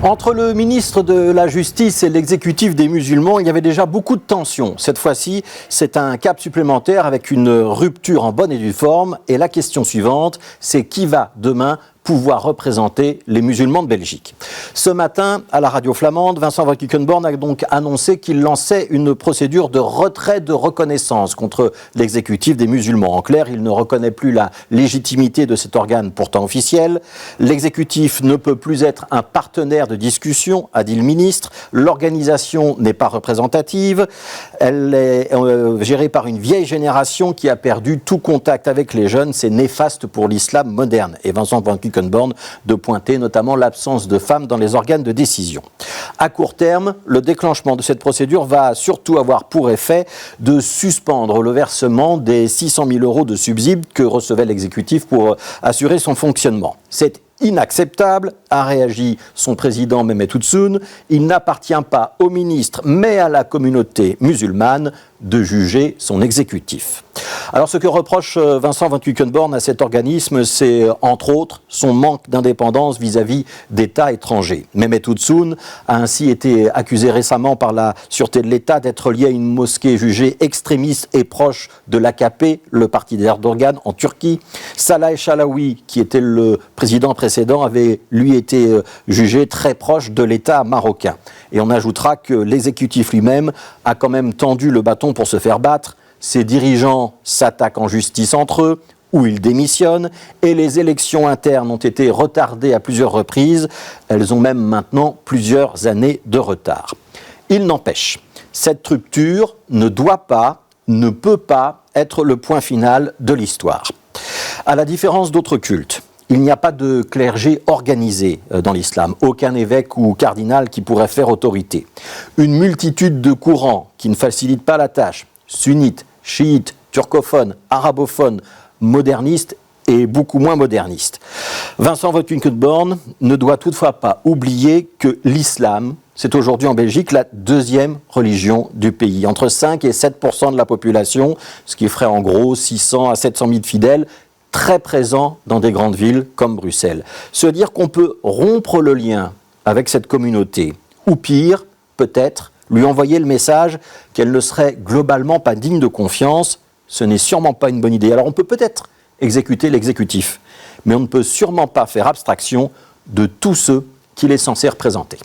Entre le ministre de la Justice et l'exécutif des musulmans, il y avait déjà beaucoup de tensions. Cette fois-ci, c'est un cap supplémentaire avec une rupture en bonne et due forme. Et la question suivante, c'est qui va demain pouvoir représenter les musulmans de Belgique. Ce matin, à la radio flamande, Vincent Van Quickenborne a donc annoncé qu'il lançait une procédure de retrait de reconnaissance contre l'exécutif des musulmans. En clair, il ne reconnaît plus la légitimité de cet organe pourtant officiel. L'exécutif ne peut plus être un partenaire de discussion, a dit le ministre. L'organisation n'est pas représentative. Elle est gérée par une vieille génération qui a perdu tout contact avec les jeunes. C'est néfaste pour l'islam moderne. Et Vincent Van Quickenborne de pointer notamment l'absence de femmes dans les organes de décision. À court terme, le déclenchement de cette procédure va surtout avoir pour effet de suspendre le versement des 600 000 € de subsides que recevait l'exécutif pour assurer son fonctionnement. C'est inacceptable, a réagi son président Mehmet Oussoun. Il n'appartient pas au ministre, mais à la communauté musulmane de juger son exécutif. Alors ce que reproche Vincent Van Quickenborne à cet organisme, c'est entre autres son manque d'indépendance vis-à-vis d'États étrangers. Mehmet Oussoun a ainsi été accusé récemment par la Sûreté de l'État d'être lié à une mosquée jugée extrémiste et proche de l'AKP, le parti d'Erdogan en Turquie. Salah Echalaoui, qui était le président précédent, avait lui été jugé très proche de l'État marocain. Et on ajoutera que l'exécutif lui-même a quand même tendu le bâton pour se faire battre. Ses dirigeants s'attaquent en justice entre eux, ou ils démissionnent, et les élections internes ont été retardées à plusieurs reprises. Elles ont même maintenant plusieurs années de retard. Il n'empêche, cette rupture ne doit pas, ne peut pas être le point final de l'histoire. À la différence d'autres cultes, il n'y a pas de clergé organisé dans l'islam, aucun évêque ou cardinal qui pourrait faire autorité. Une multitude de courants qui ne facilitent pas la tâche, sunnites, chiites, turcophones, arabophones, modernistes et beaucoup moins modernistes. Vincent Van Quickenborne ne doit toutefois pas oublier que l'islam, c'est aujourd'hui en Belgique la deuxième religion du pays. Entre 5 et 7% de la population, ce qui ferait en gros 600 à 700 000 fidèles, très présents dans des grandes villes comme Bruxelles. Se dire qu'on peut rompre le lien avec cette communauté, ou pire, peut-être, lui envoyer le message qu'elle ne serait globalement pas digne de confiance, ce n'est sûrement pas une bonne idée. Alors on peut peut-être exécuter l'exécutif, mais on ne peut sûrement pas faire abstraction de tous ceux qu'il est censé représenter.